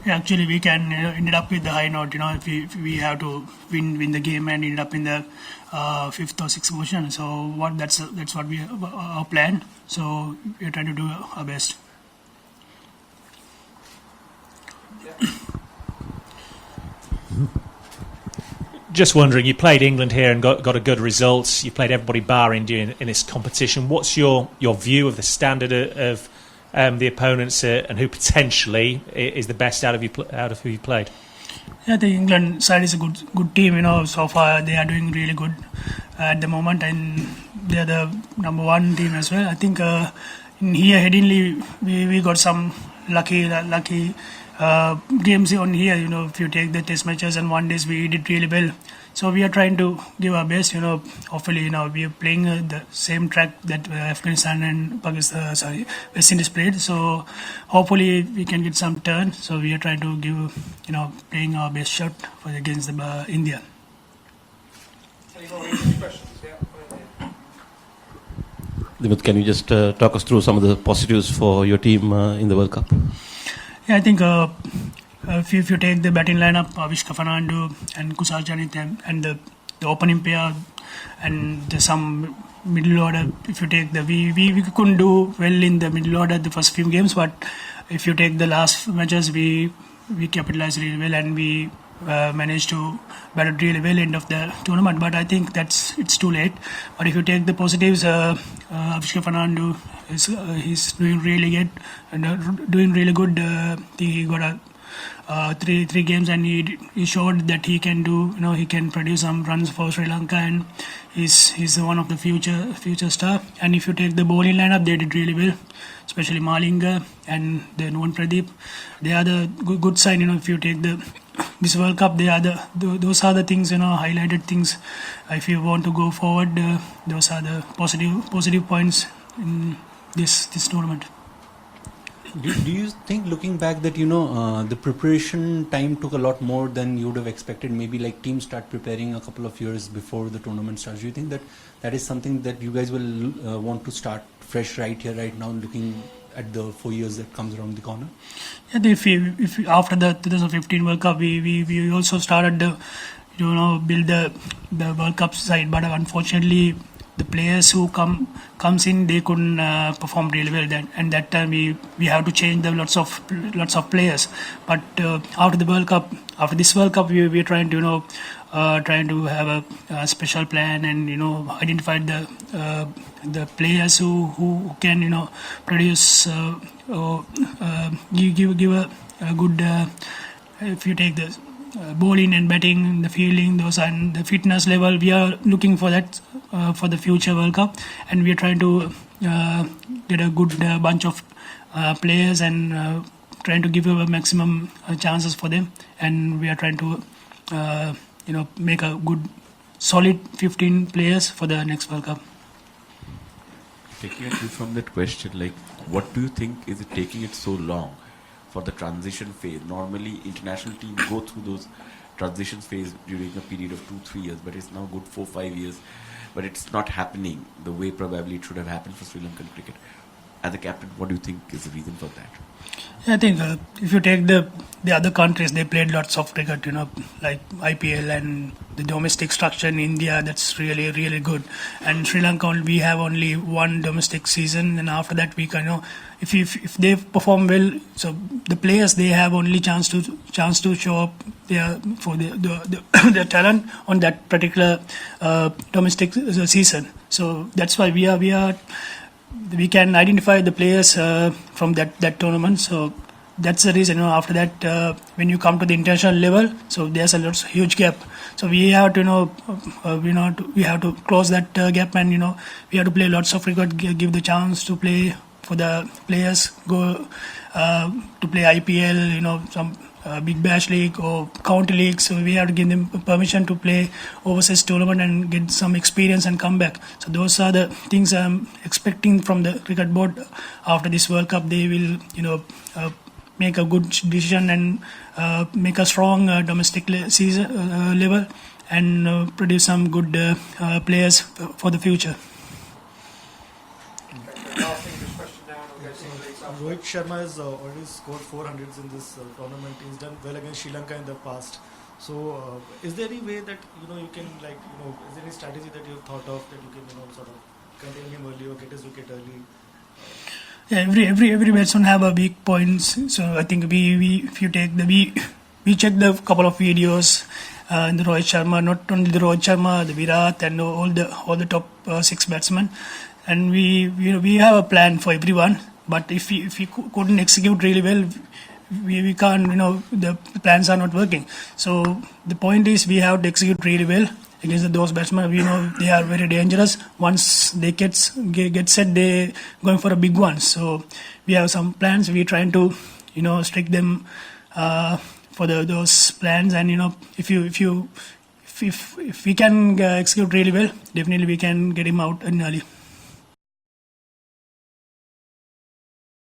actually we can ended up with the high note. If we have to win the game and end up in the fifth or sixth position. So that's what we our plan. So we're trying to do our best. Just wondering, you played England here and got a good result. You played everybody bar India in this competition. What's your view of the standard of the opponents and who potentially is the best out of who you played? Yeah, the England side is a good team. So far they are doing really good at the moment, and they are the number one team as well. I think in here Headingley we got some lucky games on here. If you take the test matches and one days, we did really well. So we are trying to give our best. Hopefully, we are playing the same track that Afghanistan and West Indies played. So hopefully we can get some turn. So we are trying to give, playing our best shot against India. Dimit, can you just talk us through some of the positives for your team in the World Cup? Yeah, I think if you take the batting lineup, Avishka Fernando and Kusal Janith and the opening pair and some middle order, if you take we couldn't do well in the middle order the first few games, but if you take the last matches, we capitalized really well and we managed to bat really well end of the tournament. But I think it's too late. But if you take the positives, Avishka Fernando he's doing really good and doing really good. He got three games and he showed that he can do. He can produce some runs for Sri Lanka, and he's one of the future star. And if you take the bowling lineup, they did really well, especially Malinga and then Nuwan Pradeep. They are the good sign. If you take this World Cup, those are the things, highlighted things. If you want to go forward, those are the positive points in this tournament. Do you think, looking back, that the preparation time took a lot more than you would have expected? Maybe like teams start preparing a couple of years before the tournament starts. Do you think that is something that you guys will want to start fresh right here, right now, looking at the 4 years that comes around the corner? Yeah, if after the 2015 World Cup, we also started to build the World Cup side, but unfortunately the players who comes in, they couldn't perform really well. And that time we have to change the lots of players. But after this World Cup, we are trying to trying to have a special plan and identify the players who can produce give a good. If you take the bowling and batting, the fielding, those and the fitness level, we are looking for that for the future World Cup, and we are trying to get a good bunch of players and trying to give a maximum chances for them, and we are trying to make a good solid 15 players for the next World Cup. Taking it from that question, like, what do you think is it taking it so long for the transition phase? Normally, international teams go through those transition phase during a period of 2-3 years, but it's now good 4-5 years. But it's not happening the way probably it should have happened for Sri Lankan cricket. As a captain, what do you think is the reason for that? I think if you take the other countries, they played lots of cricket, like IPL and the domestic structure in India, that's really, really good. And Sri Lanka, we have only one domestic season, and after that we can, if they perform well, so the players, they have only chance to show up for their talent on that particular domestic season. So that's why we can identify the players from that tournament. So that's the reason. After that, when you come to the international level, so there's a huge gap. So we have to we have to close that gap, and we have to play lots of cricket, give the chance to play for the players, go to play IPL, some Big Bash League or County League. So we have to give them permission to play overseas tournament and get some experience and come back. So those are the things I'm expecting from the cricket board. After this World Cup, they will make a good decision and make a strong domestic season level and produce some good players for the future. Rohit Sharma has already scored 400s in this tournament. He's done well against Sri Lanka in the past. So, is there any way that you can is there any strategy that you've thought of that you can sort of contain him early or get his wicket early? Yeah, every batsman have a weak points. So I think we if you take we checked the couple of videos in the Rohit Sharma, not only the Rohit Sharma, the Virat and all the top 6 batsmen, and we have a plan for everyone. But if we couldn't execute really well, we can't, the plans are not working. So the point is we have to execute really well against those batsmen. We know they are very dangerous. Once they get set, they going for a big one. So we have some plans. We're trying to strict them for those plans. And if we can execute really well, definitely we can get him out early.